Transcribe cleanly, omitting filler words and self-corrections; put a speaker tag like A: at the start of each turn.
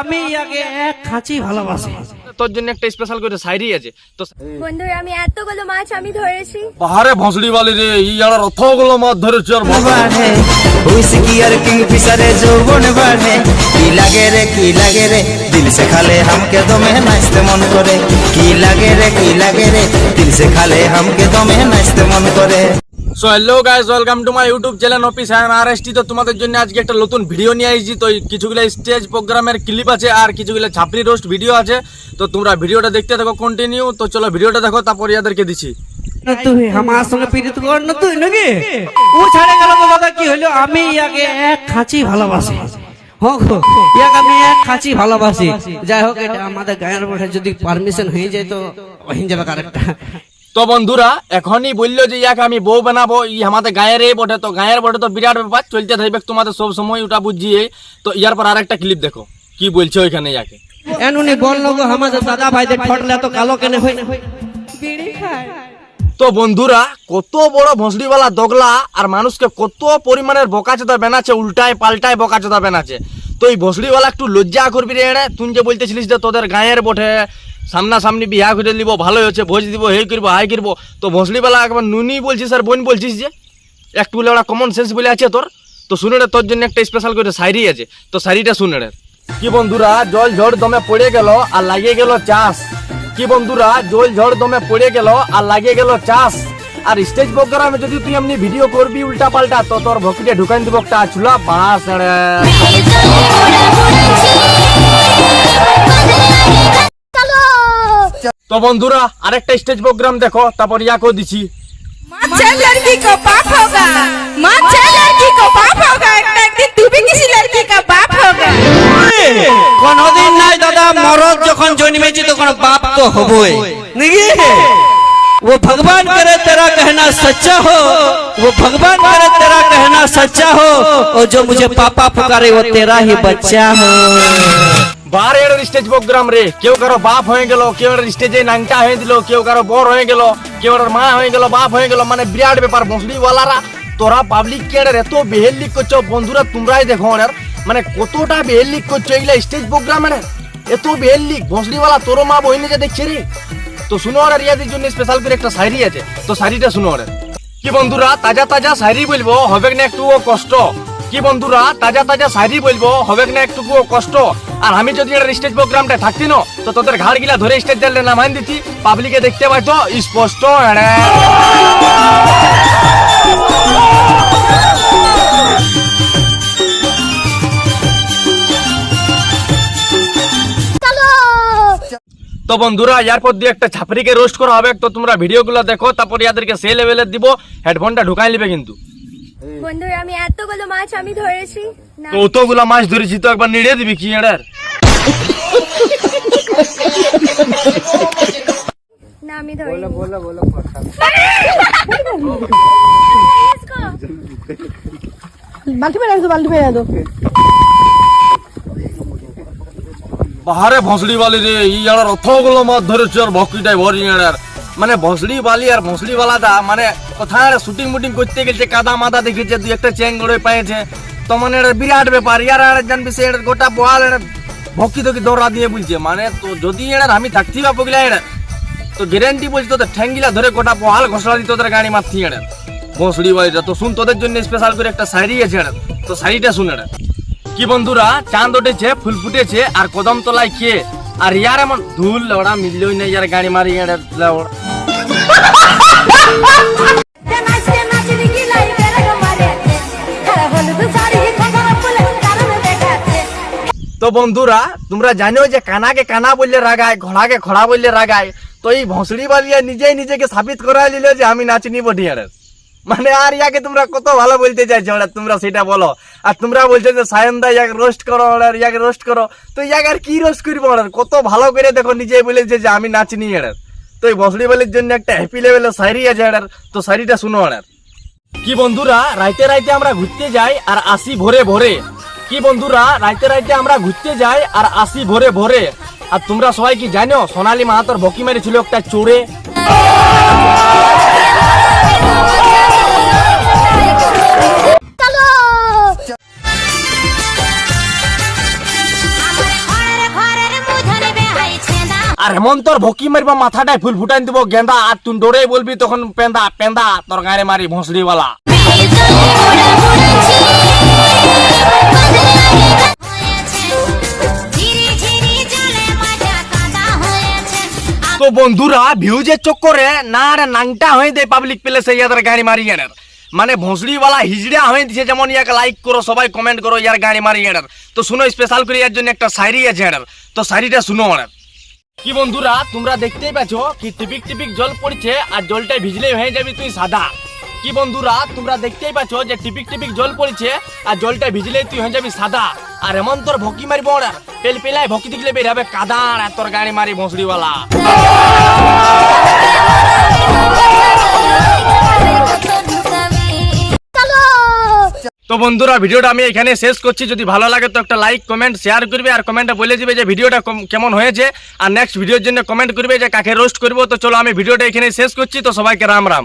A: আমি ইয়াকে এক খাঁচি ভালোবাসি।
B: তোর জন্য একটা স্পেশাল করে শায়রি আছে। তো
C: বন্ধু আমি এতগুলো মাছ আমি ধরেছি।
B: পাহাড়ে ভসড়ি বালি রে ইয়ার রথগুলো মাছ ধরেছে আর
D: বাড়ে হুইস্কি আর কিংফিশারে যৌবন বাড়ে। কি লাগে রে কি লাগে রে দিল সে খালে হামকে দমে নাচতে মন করে। কি লাগে রে কি লাগে রে দিল সে খালে হামকে দমে নাচতে মন করে।
B: So hello guys, welcome to my YouTube channel office I RST. তো তোমাদের জন্য আজকে একটা নতুন ভিডিও নিয়ে আসছি। তো কিছুগুলো স্টেজ প্রোগ্রামের ক্লিপ আছে আর কিছুগুলো ছাপড়ি রোস্ট ভিডিও আছে। তো তোমরা ভিডিওটা দেখতে থাকো কন্টিনিউ। তো চলো ভিডিওটা দেখো, তারপর ইয়াদেরকে দিছি।
A: তুই আমার সঙ্গে প্রীতি কর না তুই নাকি ও ছাড়ে গেল দাদা। কি হলো আমি ইয়াকে এক খাঁচি ভালোবাসি। হোক ইয়াকে আমি এক খাঁচি ভালোবাসি। যাই হোক এটা আমাদের গায়ের মধ্যে যদি পারমিশন হয়ে যায় তো হয়ে যাবে কারেক্টটা।
B: তো বন্ধুরা এখনই বললো যে ইয়াকে আমি বউ বানাবো, আমাদের গায়ের এই বটে। তো গায়ের বটে তো বিরাট ব্যাপার, চলতে থাকবে তোমাদের সব সময়, ওটা বুঝিয়ে। তো ইয়ার পর আরেকটা ক্লিপ দেখো কি বলছে ওইখানে ইয়াকে।
A: এনুনি বললো গো আমাদের দাদা ভাইদের ঠটলে তো কালো কেন হয় না।
B: তো বন্ধুরা কত বড় ভসড়িওয়ালা দগলা আর মানুষকে কত পরিমাণের বোকাচোদা বানাচ্ছে, উল্টায় পাল্টায় বোকাচোদা বানাচ্ছে। তো এই ভসড়িওয়ালা একটু লজ্জা করবি রে এড়ে। তুই যে বলতেছিলিস যে তোদের গায়ের বটে সামনাসামনি বিয়া করে দিব, ভালোই হচ্ছে, ভোজ দিব, হেই করবো হাই করবো। তো ভসড়িওয়ালা একবার নুনি বলছিস আর বোন বলছিস যে একটু বলে ওরা কমন সেন্স বলে আছে তোর। তো শুনে রে তোর জন্য একটা স্পেশাল করে শায়রি আছে। তো শায়রিটা শুনে রে। কি বন্ধুরা জল ঝড় দমে পড়ে গেল আর লাগিয়ে গেল চাষ। কি বন্ধুরা জল ঝড় দমে পড়ে গেল আর লাগিয়ে গেল চাষ। আর স্টেজ প্রোগ্রামে যদি তুই এমনি ভিডিও করবি উল্টা পাল্টা, তো তোর ভকিটে ঢুকাই দিব একটা চুলা বাঁশ। তো বন্ধুরা আরেকটা স্টেজ প্রোগ্রাম দেখো, তারপর ইয়াকেও দিছি।
E: लड़की को बाप होगा, लड़की को बाप होगा, एक दिन तू भी किसी लड़की का बाप होगा।
A: কোনদিন নাই দাদা, মরদ যখন জন্মেছি তখন বাপ তো হবই নাকি। वो भगवान करे तेरा कहना सच्चा हो, वो भगवान करे तेरा कहना सच्चा हो, और जो मुझे पापा पुकारे वो तेरा ही बच्चा हो।
B: বারের স্টেজ প্রোগ্রাম রে, কেউ কারো বাপ হয়ে গেল, কেউ স্টেজে নাংটা হয়ে দিল, কেউ কারো বর হয়ে গেল, কেউ মা হয়ে গেল, বাপ হয়ে গেল, মানে বিরাট ব্যাপার। ভসড়িওয়ালারা তোরা পাবলিক কে এত বেহেলিক করছো বন্ধুরা, তোমরাই দেখো ওনার মানে কতটা বেহেলিক করছো এগুলা স্টেজ প্রোগ্রামে। এত বেহেলিক ভসড়িওয়ালা তোর মা বহিনে যে দেখছে রে। তো শুনো আর ইয়াদের জন্য স্পেশাল করে একটা শায়রি আছে। তো শায়রিটা শুনো আর। কি বন্ধুরা তাজা তাজা শায়রি বলবো হবে না একটুও কষ্ট। কি বন্ধুরা তাজা তাজা শায়রি বলবো হবে না একটুকুও কষ্ট। আর আমি যদি একটা স্টেজ প্রোগ্রামটা থাকতি না, তো তোদের ঘাড় গিলা ধরে স্টেজ জানলে নামাইন দিতি, পাবলিকে দেখতে পাইতো স্পষ্ট। তো বন্ধুরা এরপর দিয়ে একটা ছাপড়িকে রোস্ট করা হবে। তো তোমরা ভিডিওগুলো দেখো, তারপর ইয়াদেরকে সে লেভেলের দিব, হেডফোনটা ঢুকাই নিবে কিন্তু।
C: বন্ধু আমি এতগুলো মাছ আমি ধরেছি না।
B: তো অতগুলা মাছ ধরেছি, তো একবার নিড়ে দিবি কি এটার।
C: না আমি ধরিনি।
E: बाल्टी में डाल दो, बाल्टी में डाल दो।
B: পাহাড়ে ভসড়ি বালি রে ইয়ার অথগুলো মাছ ধরেছে আর ভকিটাই ভরি এড়ার। মানে ভসড়ি বালি আর ভসড়ি বালাদা মানে কোথায় শুটিং মুটিং করতে গেছে, কাদা মাদা দেখেছে, দুই একটা চেঙ্গড়ে পাইছে। তো মানে এটা বিরাট ব্যাপার। ইয়ার আর জানবি সে গোটা বহাল ভক্তি তোকে দৌড়া দিয়ে বলছে। মানে তো যদি এড়ার আমি থাকতি বা পগিলা এড়ার, তো গ্যারেন্টি বলছি তোদের ঠ্যাঙ্গিলা ধরে গোটা বহাল ঘোষণা দিই তোদের গাড়ি মারতি এড়ার ভসড়ি বালিটা। তো শুন তোদের জন্য স্পেশাল করে একটা শায়রি আছে এড়ার। তো শায়রিটা শুনে এড়ার। কি বন্ধুরা চাঁদ উঠেছে ফুল ফুটেছে আর কদম তলায় কে, আর ইয়ার এমন ধুল ওরা মিললই না ইয়ার গাড়ি মারি। তো বন্ধুরা তোমরা জানো যে কানাকে কানা বললে রাগায়, ঘোড়াকে ঘোড়া বললে রাগায়। তো এই ভসড়ি বালিয়া নিজেই নিজেকে সাবিত করা নিল যে আমি নাচিনি বটিয়ার। মানে আর ইয়াকে তোমরা কত ভালো বলতে চাইছো ওরা, তোমরা সেটা বলো। আর তোমরা বলছো যে সায়নদা ইয়াকে রোস্ট করো, ওরা ইয়াকে রোস্ট করো। তো ইয়াকে আর কি রোস্ট করবো ওরা, কত ভালো করে দেখো নিজেই বলেছে যে আমি নাচিনি এটার। তো এই ভসড়ি বালির জন্য একটা হ্যাপি লেভেলের শায়রি আছে এটার। তো শায়রিটা শুনো ওনার। কি বন্ধুরা রাইতে রাইতে আমরা ঘুরতে যাই আর আসি ভোরে ভোরে। কি বন্ধুরা রাইতে রাইতে আমরা ঘুরতে যাই আর আসি ভোরে ভোরে। আর তোমরা সবাই কি জানো সোনালী মাহাতোর বকি মেরেছিল একটা চোরে। আর এমন তোর ভকি মারবা মাথাটায় ফুল ফুটাই দিব গেন্দা, আর তুই ডরে বলবি তখন পেন্দা পেন্দা তোর গায়ে মারি ভোঁসড়িওয়ালা। তো বন্ধুরা ভিউজের চক্করে না রে নাংটা হয়ে দেয় পাবলিক প্লেসে ইয়াদের গাড়ি মারি এনের, মানে ভোঁসড়িওয়ালা হিজড়া হয়ে দিছে। যেমন ইয়াকে লাইক করো, সবাই কমেন্ট করো ইয়ার গাড়ি মারি এনের। তো শুনো স্পেশাল করে ইয়ার জন্য একটা শায়রি আছে এনের, তো শায়রিটা শুনো এনের। কি বন্ধুরা তোমরা দেখতেই পাচ্ছ কি টিপিক টিপিক জল পড়ছে আর জলটাই ভিজলেই হয়ে যাবি তুই সাদা। কি বন্ধুরা তোমরা দেখতেই পাচ্ছ যে টিপিক টিপিক জল পড়ছে আর জলটা ভিজলেই তুই হয়ে যাবি সাদা। আর এমন তোর ভকি মারিব পেল পেলাই ভকি দিলে বেরাবে কাদা, আর তোর গাড়ি মারি ভোঁসড়িওয়ালা। তো বন্ধুরা ভিডিওটা আমি এখানে শেষ করছি। যদি ভালো লাগে তো একটা লাইক কমেন্ট শেয়ার করবে, আর কমেন্টে বলে দিবে যে ভিডিওটা কেমন হয়েছে, আর নেক্সট ভিডিওর জন্য কমেন্ট করবে যে কাকে রোস্ট করবো। তো চলো আমি ভিডিওটা এখানে শেষ করছি। তো সবাইকে রাম রাম।